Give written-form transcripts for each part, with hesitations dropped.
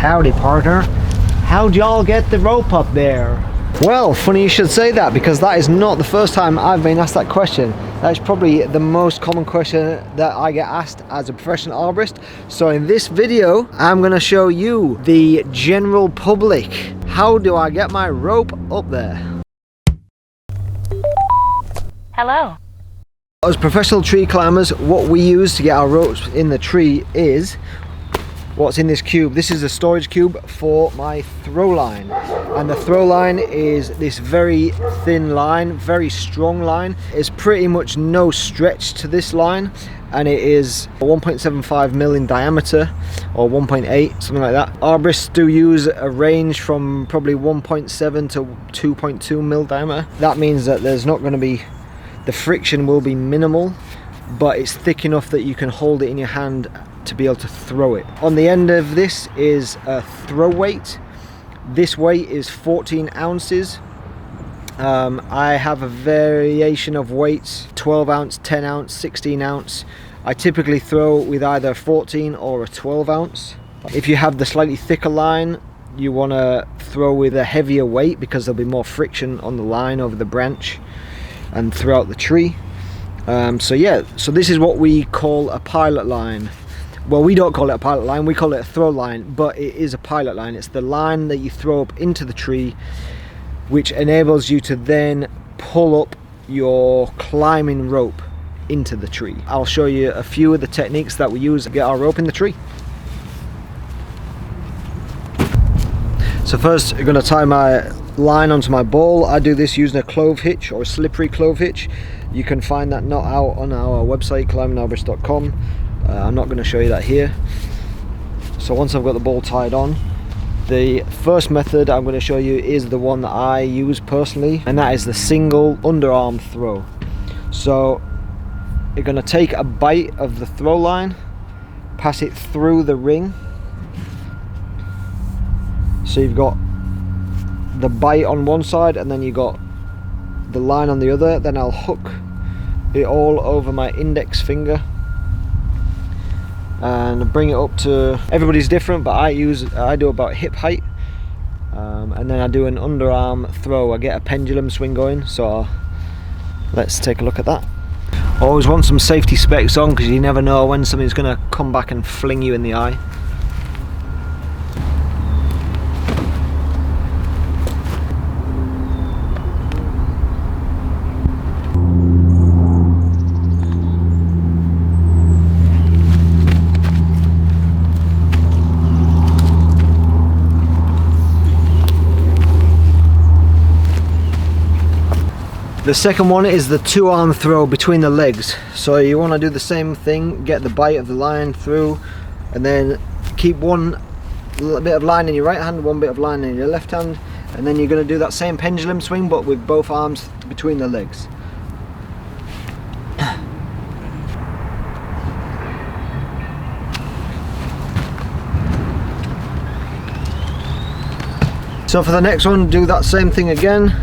Howdy, partner. How'd y'all get the rope up there? Well, funny you should say that, because that is not the first time I've been asked that question. That is probably the most common question that I get asked as a professional arborist. So in this video, I'm going to show you, the general public, how do I get my rope up there? Hello. As professional tree climbers, what we use to get our ropes in the tree is what's in this cube. This is a storage cube for my throw line, and the throw line is this very thin line, very strong line. There's pretty much no stretch to this line, and it is 1.75 mil in diameter, or 1.8, something like that. Arborists do use a range from probably 1.7 to 2.2 mil diameter. That means that there's not going to be, the friction will be minimal, but it's thick enough that you can hold it in your hand to be able to throw it. On the end of this is a throw weight. This weight is 14 ounces. I have a variation of weights: 12 ounce, 10 ounce, 16 ounce. I typically throw with either a 14 or a 12 ounce. If you have the slightly thicker line, you want to throw with a heavier weight, because there'll be more friction on the line over the branch and throughout the tree. So yeah, so this is what we call a pilot line. Well, we don't call it a pilot line, we call it a throw line, but it is a pilot line. It's the line that you throw up into the tree, which enables you to then pull up your climbing rope into the tree. I'll show you a few of the techniques that we use to get our rope in the tree. So first, I'm going to tie my line onto my ball. I do this using a clove hitch, or a slippery clove hitch. You can find that knot out on our website, climbingarborist.com. I'm not going to show you that here. So once I've got the ball tied on, the first method I'm going to show you is the one that I use personally, and that is the single underarm throw. So you're going to take a bite of the throw line, pass it through the ring. So you've got the bite on one side, and then you got the line on the other. Then I'll hook it all over my index finger and bring it up to, everybody's different, but I do about hip height, and then I do an underarm throw. I get a pendulum swing going. So let's take a look at that. Always want some safety specs on, because you never know when something's going to come back and fling you in the eye. The second one is the two-arm throw between the legs. So you want to do the same thing, get the bite of the line through, and then keep one bit of line in your right hand, one bit of line in your left hand, and then you're going to do that same pendulum swing, but with both arms between the legs. So for the next one, do that same thing again,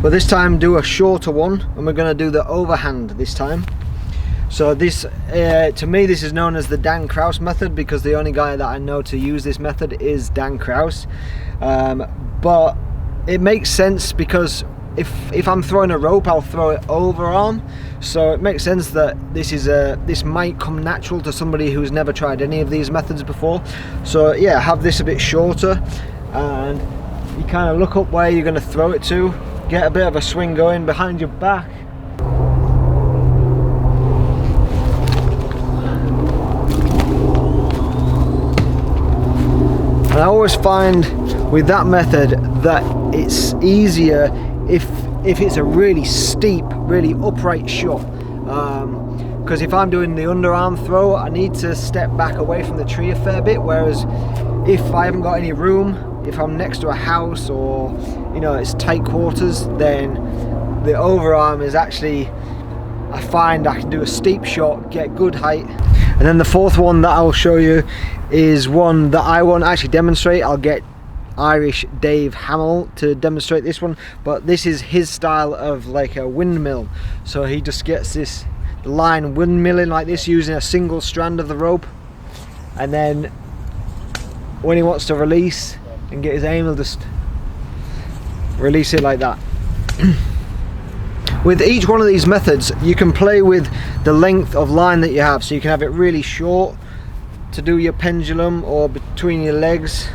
but this time do a shorter one, and we're going to do the overhand this time. So this, to me, this is known as the Dan Kraus method, because the only guy that I know to use this method is Dan Kraus. But it makes sense, because if I'm throwing a rope, I'll throw it overarm. So it makes sense that this might come natural to somebody who's never tried any of these methods before. So yeah, have this a bit shorter, and you kind of look up where you're going to throw it to. Get a bit of a swing going behind your back. And I always find with that method that it's easier if it's a really steep, really upright shot. Because if I'm doing the underarm throw, I need to step back away from the tree a fair bit, whereas if I haven't got any room, if I'm next to a house, or you know, it's tight quarters, then the overarm is actually, I find I can do a steep shot, get good height. And then the fourth one that I'll show you is one that I won't actually demonstrate. I'll get Irish Dave Hamill to demonstrate this one, but this is his style of like a windmill. So he just gets this line windmilling like this using a single strand of the rope, and then when he wants to release and get his aim, he'll just release it like that. With each one of these methods, you can play with the length of line that you have. So you can have it really short to do your pendulum, or between your legs.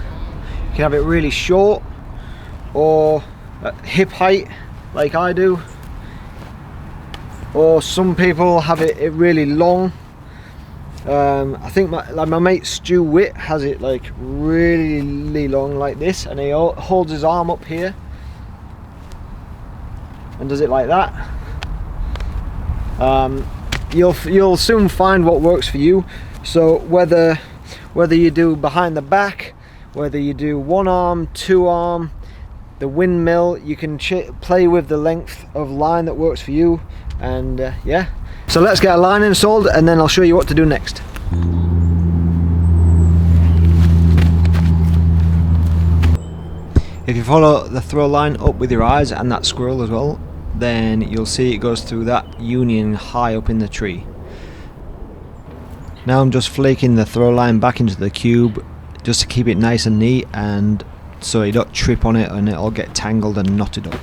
You can have it really short, or at hip height, like I do. Or some people have it really long. I think my mate Stu Witt has it like really long like this, and he holds his arm up here and does it like that. You'll soon find what works for you. So whether you do behind the back, whether you do one arm, two arm, the windmill, you can play with the length of line that works for you. And yeah, so let's get a line installed, and then I'll show you what to do next. If you follow the throw line up with your eyes and that squirrel as well, then you'll see it goes through that union high up in the tree. Now I'm just flaking the throw line back into the cube just to keep it nice and neat, and so you don't trip on it and it'll get tangled and knotted up.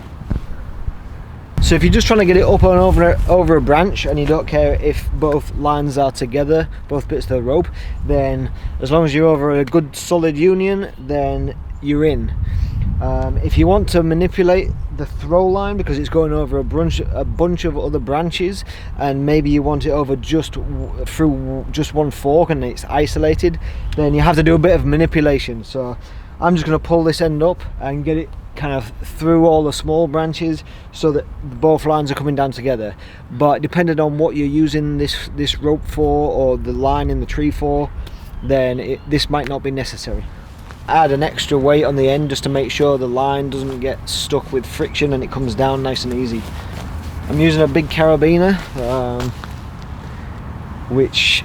So if you're just trying to get it up and over a branch, and you don't care if both lines are together, both bits of the rope, then as long as you're over a good solid union, then you're in. If you want to manipulate the throw line because it's going over a bunch of other branches, and maybe you want it over through just one fork and it's isolated, then you have to do a bit of manipulation. So I'm just going to pull this end up and get it kind of through all the small branches so that both lines are coming down together. But depending on what you're using this rope for, or the line in the tree for, then this might not be necessary. Add an extra weight on the end just to make sure the line doesn't get stuck with friction and it comes down nice and easy. I'm using a big carabiner, which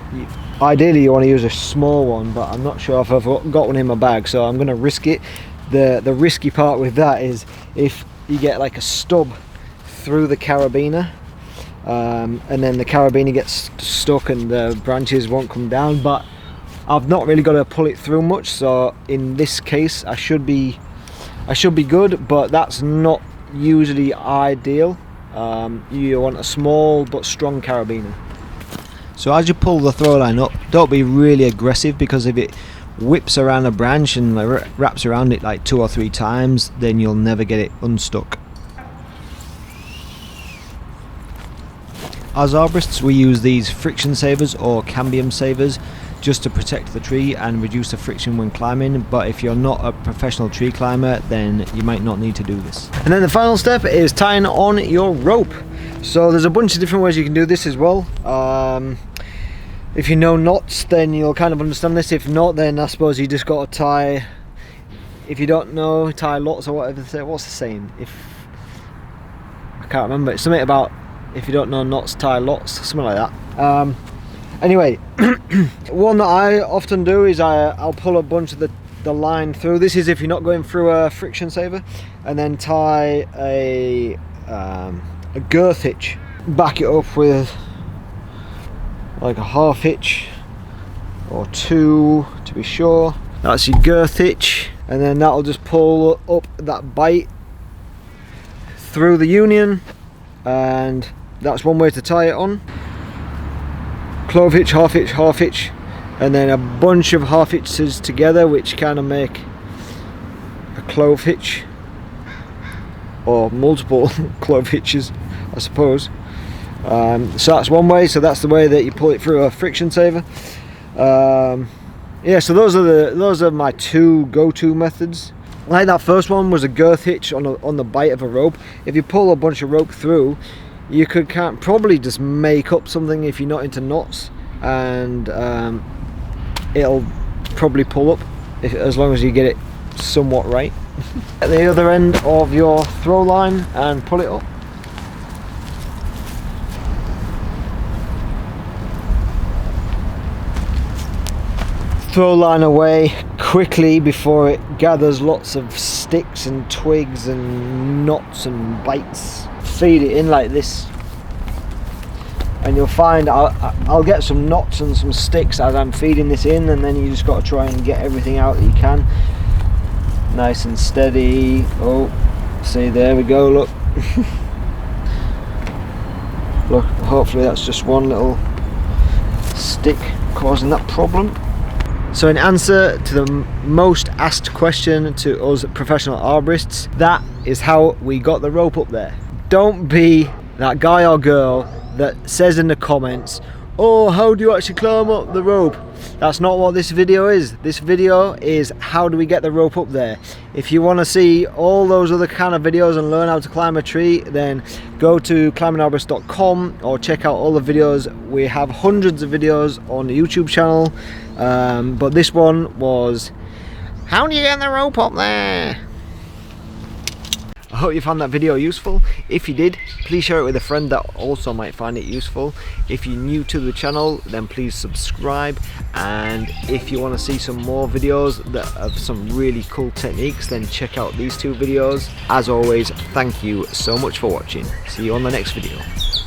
ideally you want to use a small one, but I'm not sure if I've got one in my bag, so I'm going to risk it. The risky part with that is if you get like a stub through the carabiner, and then the carabiner gets stuck and the branches won't come down. But I've not really got to pull it through much, so in this case I should be good, but that's not usually ideal. You want a small but strong carabiner. So as you pull the throw line up, don't be really aggressive, because if it whips around a branch and wraps around it like 2 or 3 times, then you'll never get it unstuck. As arborists, we use these friction savers or cambium savers just to protect the tree and reduce the friction when climbing, but if you're not a professional tree climber, then you might not need to do this. And then the final step is tying on your rope. So there's a bunch of different ways you can do this as well. If you know knots, then you'll kind of understand this. If not, then I suppose you just got to tie, if you don't know, tie lots or whatever. What's the saying? I can't remember. It's something about if you don't know knots, tie lots, something like that. Anyway, one that I often do is I'll pull a bunch of the line through. This is if you're not going through a friction saver, and then tie a girth hitch. Back it up with like a half hitch or 2 to be sure. That's your girth hitch, and then that'll just pull up that bite through the union, and that's one way to tie it on. Clove hitch, half hitch, half hitch, and then a bunch of half hitches together, which kind of make a clove hitch, or multiple clove hitches, I suppose. So that's one way. So that's the way that you pull it through a friction saver. Yeah, so those are my 2 go-to methods. Like that first one was a girth hitch on the bite of a rope. If you pull a bunch of rope through, you could probably just make up something if you're not into knots, and it'll probably pull up as long as you get it somewhat right. At the other end of your throw line and pull it up. Throw line away quickly before it gathers lots of sticks and twigs and knots and bites. Feed it in like this, and you'll find I'll get some knots and some sticks as I'm feeding this in, and then you just got to try and get everything out that you can. Nice and steady. Oh, see, there we go, look. Look, hopefully that's just one little stick causing that problem. So in answer to the most asked question to us professional arborists, that is how we got the rope up there. Don't be that guy or girl that says in the comments, oh, how do you actually climb up the rope? That's not what this video is. This video is how do we get the rope up there. If you want to see all those other kind of videos and learn how to climb a tree, then go to climbingarborist.com or check out all the videos. We have hundreds of videos on the YouTube channel, but this one was how do you get the rope up there. I hope you found that video useful. If you did, please share it with a friend that also might find it useful. If you're new to the channel, then please subscribe, and if you want to see some more videos of some really cool techniques, then check out these two videos. As always, thank you so much for watching. See you on the next video.